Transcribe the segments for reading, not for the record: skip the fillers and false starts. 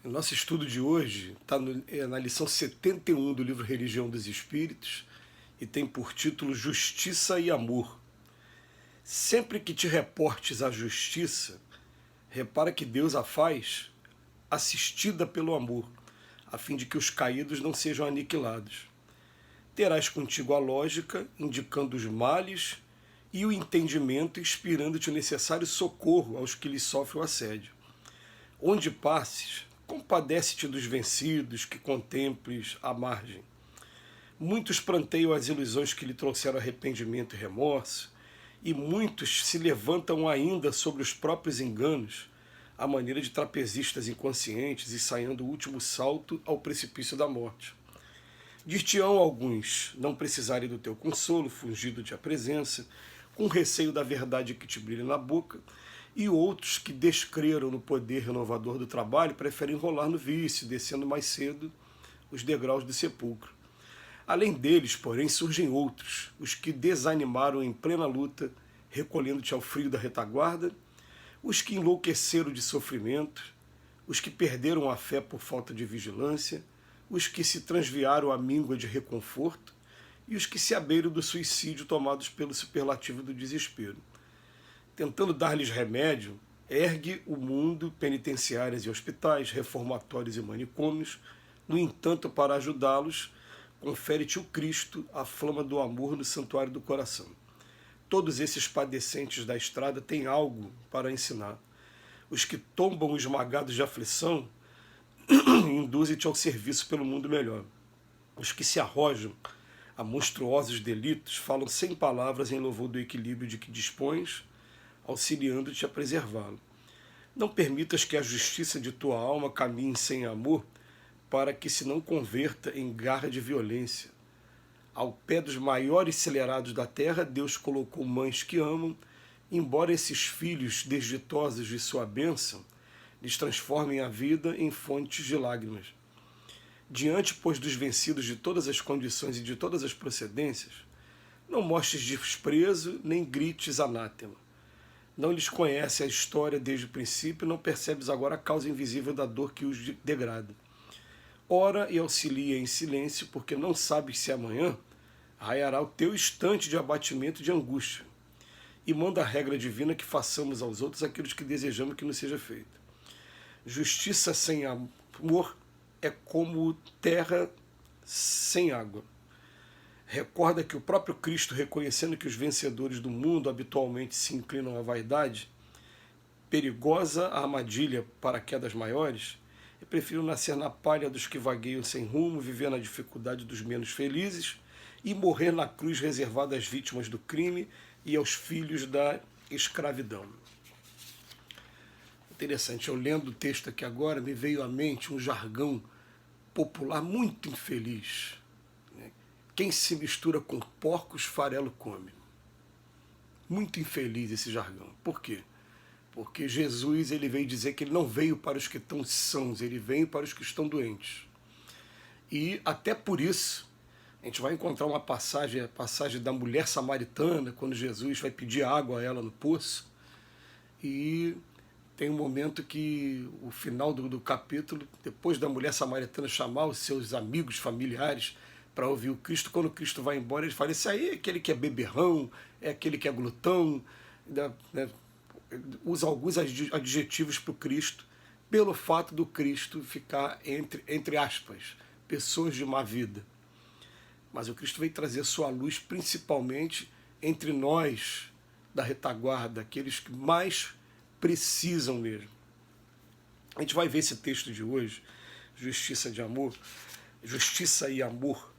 O nosso estudo de hoje está na lição 71 do livro Religião dos Espíritos e tem por título Justiça e Amor. Sempre que te reportes à justiça, repara que Deus a faz assistida pelo amor, a fim de que os caídos não sejam aniquilados. Terás contigo a lógica, indicando os males, e o entendimento, inspirando-te o necessário socorro aos que lhes sofrem o assédio. Onde passes, compadece-te dos vencidos, que contemples à margem. Muitos pranteiam as ilusões que lhe trouxeram arrependimento e remorso, e muitos se levantam ainda sobre os próprios enganos, à maneira de trapezistas inconscientes, ensaiando o último salto ao precipício da morte. Dir-te-ão alguns não precisarem do teu consolo, fugindo-te a presença, com receio da verdade que te brilha na boca, e outros que descreram no poder renovador do trabalho preferem rolar no vício, descendo mais cedo os degraus do sepulcro. Além deles, porém, surgem outros, os que desanimaram em plena luta, recolhendo-te ao frio da retaguarda, os que enlouqueceram de sofrimento, os que perderam a fé por falta de vigilância, os que se transviaram à míngua de reconforto e os que se abeiram do suicídio tomados pelo superlativo do desespero. Tentando dar-lhes remédio, ergue o mundo penitenciárias e hospitais, reformatórios e manicômios. No entanto, para ajudá-los, confere-te o Cristo, a flama do amor no santuário do coração. Todos esses padecentes da estrada têm algo para ensinar. Os que tombam esmagados de aflição, induzem-te ao serviço pelo mundo melhor. Os que se arrojam a monstruosos delitos falam sem palavras em louvor do equilíbrio de que dispões, auxiliando-te a preservá-lo. Não permitas que a justiça de tua alma caminhe sem amor, para que se não converta em garra de violência. Ao pé dos maiores acelerados da terra, Deus colocou mães que amam, embora esses filhos desditosos de sua bênção lhes transformem a vida em fontes de lágrimas. Diante, pois, dos vencidos de todas as condições e de todas as procedências, não mostres desprezo, nem grites anátema. Não lhes conhece a história desde o princípio, não percebes agora a causa invisível da dor que os degrada. Ora e auxilia em silêncio, porque não sabes se amanhã raiará o teu instante de abatimento e de angústia. E manda a regra divina que façamos aos outros aquilo que desejamos que nos seja feito. Justiça sem amor é como terra sem água. Recorda que o próprio Cristo, reconhecendo que os vencedores do mundo habitualmente se inclinam à vaidade, perigosa a armadilha para quedas maiores, eu prefiro nascer na palha dos que vagueiam sem rumo, viver na dificuldade dos menos felizes e morrer na cruz reservada às vítimas do crime e aos filhos da escravidão. Interessante, eu lendo o texto aqui agora, me veio à mente um jargão popular muito infeliz. Quem se mistura com porcos, farelo come. Muito infeliz esse jargão. Por quê? Porque Jesus ele veio dizer que ele não veio para os que estão sãos, ele veio para os que estão doentes. E até por isso, a gente vai encontrar uma passagem, a passagem da mulher samaritana, quando Jesus vai pedir água a ela no poço, e tem um momento que, o final do capítulo, depois da mulher samaritana chamar os seus amigos, familiares, para ouvir o Cristo, quando o Cristo vai embora, ele fala, esse aí é aquele que é beberrão, é aquele que é glutão, né? Usa alguns adjetivos para o Cristo, pelo fato do Cristo ficar, entre aspas, pessoas de má vida. Mas o Cristo veio trazer sua luz principalmente entre nós, da retaguarda, aqueles que mais precisam mesmo. A gente vai ver esse texto de hoje, Justiça de Amor, Justiça e Amor,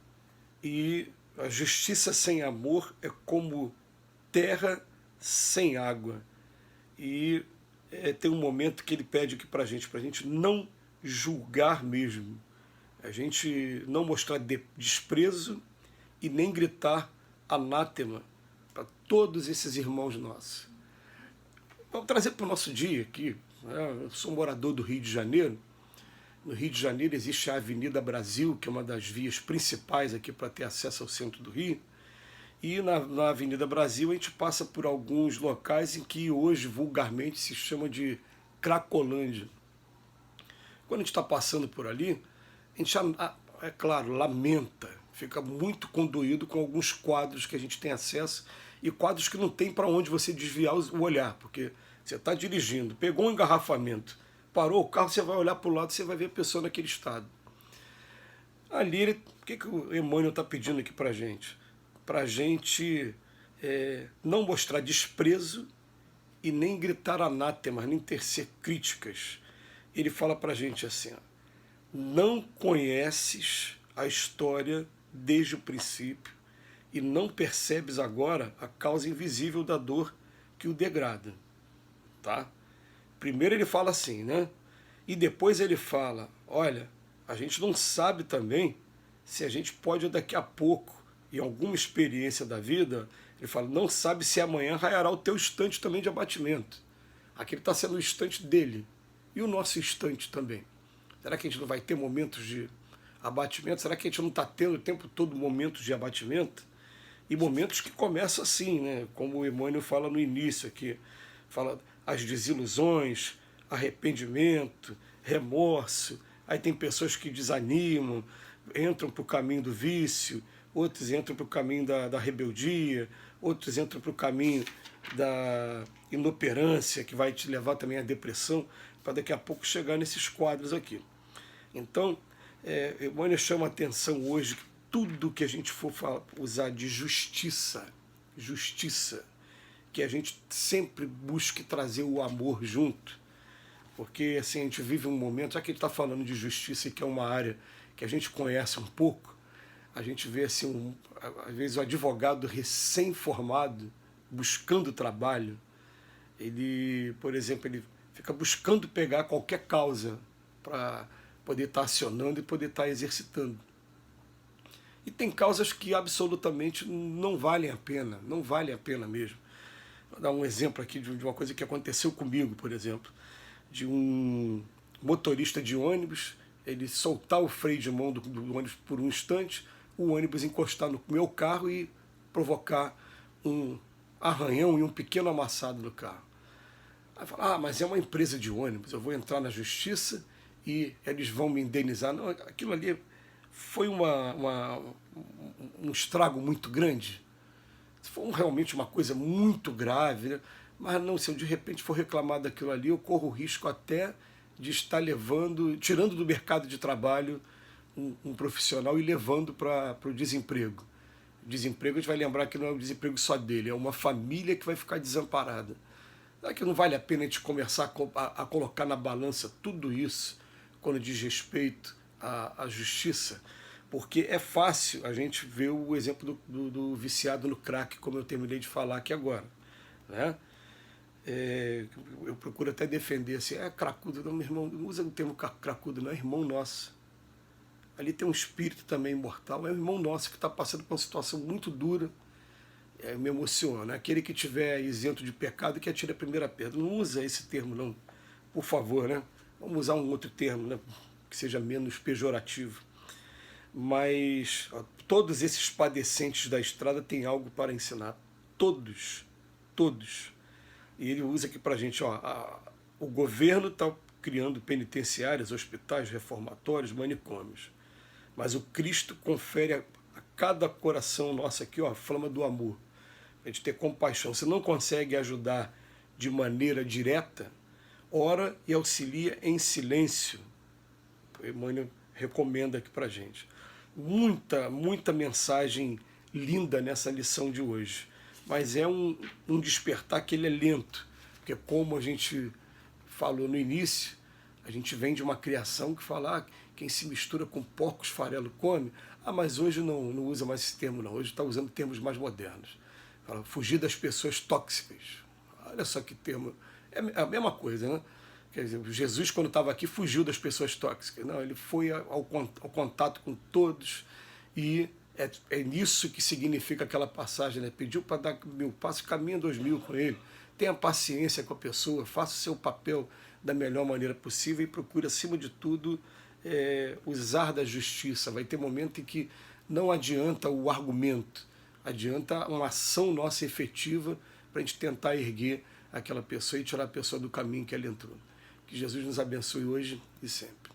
e a justiça sem amor é como terra sem água. E tem um momento que ele pede aqui para a gente não julgar mesmo, a gente não mostrar desprezo e nem gritar anátema para todos esses irmãos nossos. Vamos trazer para o nosso dia aqui, eu sou morador do Rio de Janeiro. No Rio de Janeiro existe a Avenida Brasil, que é uma das vias principais aqui para ter acesso ao centro do Rio. E na Avenida Brasil a gente passa por alguns locais em que hoje vulgarmente se chama de Cracolândia. quando a gente está passando por ali, a gente, é claro, lamenta, fica muito condoído com alguns quadros que a gente tem acesso e quadros que não tem para onde você desviar o olhar, porque você está dirigindo, pegou um engarrafamento, parou o carro, você vai olhar para o lado, você vai ver a pessoa naquele estado. Ali, o que o Emmanuel está pedindo aqui para a gente? Para a gente não mostrar desprezo e nem gritar anátema, nem tecer críticas. Ele fala para a gente assim, ó, não conheces a história desde o princípio e não percebes agora a causa invisível da dor que o degrada. Tá? Primeiro ele fala assim, né? E depois ele fala, olha, a gente não sabe também se a gente pode daqui a pouco, em alguma experiência da vida, ele fala, não sabe se amanhã raiará o teu instante também de abatimento. Aquele está sendo o instante dele e o nosso instante também. Será que a gente não vai ter momentos de abatimento? Será que a gente não está tendo o tempo todo momentos de abatimento? E momentos que começam assim, né? Como o Emmanuel fala no início aqui, fala as desilusões, arrependimento, remorso, aí tem pessoas que desanimam, entram para o caminho do vício, outros entram para o caminho da rebeldia, outros entram para o caminho da inoperância, que vai te levar também à depressão, para daqui a pouco chegar nesses quadros aqui. Então, Emmanuel chama a atenção hoje que tudo que a gente for usar de justiça, que a gente sempre busque trazer o amor junto, porque assim, a gente vive um momento, já que ele está falando de justiça, que é uma área que a gente conhece um pouco, a gente vê assim, às vezes o advogado recém-formado, buscando trabalho, ele, por exemplo, ele fica buscando pegar qualquer causa para poder estar acionando e poder estar exercitando. E tem causas que absolutamente não valem a pena, não valem a pena mesmo. Vou dar um exemplo aqui de uma coisa que aconteceu comigo, por exemplo, de um motorista de ônibus, ele soltar o freio de mão do ônibus por um instante, o ônibus encostar no meu carro e provocar um arranhão e um pequeno amassado no carro. Aí fala, mas é uma empresa de ônibus, eu vou entrar na justiça e eles vão me indenizar. Não, aquilo ali foi um estrago muito grande. Foi realmente uma coisa muito grave, né? Mas não, se eu de repente for reclamar daquilo ali, eu corro o risco até de estar tirando do mercado de trabalho um profissional e levando para o desemprego. O desemprego, a gente vai lembrar que não é um desemprego só dele, é uma família que vai ficar desamparada. Será que não vale a pena a gente começar a colocar na balança tudo isso quando diz respeito à justiça? Porque é fácil a gente ver o exemplo do viciado no crack, como eu terminei de falar aqui agora, né? Eu procuro até defender assim, cracudo, não, meu irmão, não usa o termo cracudo, não, é irmão nosso. Ali tem um espírito também imortal, é um irmão nosso que está passando por uma situação muito dura, me emociona. Aquele que tiver isento de pecado que atire a primeira pedra. Não usa esse termo, não, por favor, né? Vamos usar um outro termo, né? Que seja menos pejorativo. Mas todos esses padecentes da estrada têm algo para ensinar. Todos. E ele usa aqui para a gente, o governo está criando penitenciárias, hospitais, reformatórios, manicômios. Mas o Cristo confere a cada coração nosso aqui, a flama do amor. A gente ter compaixão. Se não consegue ajudar de maneira direta, ora e auxilia em silêncio. O Emmanuel recomenda aqui para a gente. Muita mensagem linda nessa lição de hoje. Mas é um despertar que ele é lento. Porque como a gente falou no início, a gente vem de uma criação que fala quem se mistura com porcos farelo come. Mas hoje não usa mais esse termo, não. Hoje está usando termos mais modernos. Fala, fugir das pessoas tóxicas. Olha só que termo. É a mesma coisa, né? Quer dizer, Jesus, quando estava aqui, fugiu das pessoas tóxicas. Não, ele foi ao contato com todos e é nisso que significa aquela passagem, né? Pediu para dar 1000 passos, caminha 2000 com ele. Tenha paciência com a pessoa, faça o seu papel da melhor maneira possível e procure, acima de tudo, usar da justiça. Vai ter momento em que não adianta o argumento, adianta uma ação nossa efetiva para a gente tentar erguer aquela pessoa e tirar a pessoa do caminho que ela entrou. Que Jesus nos abençoe hoje e sempre.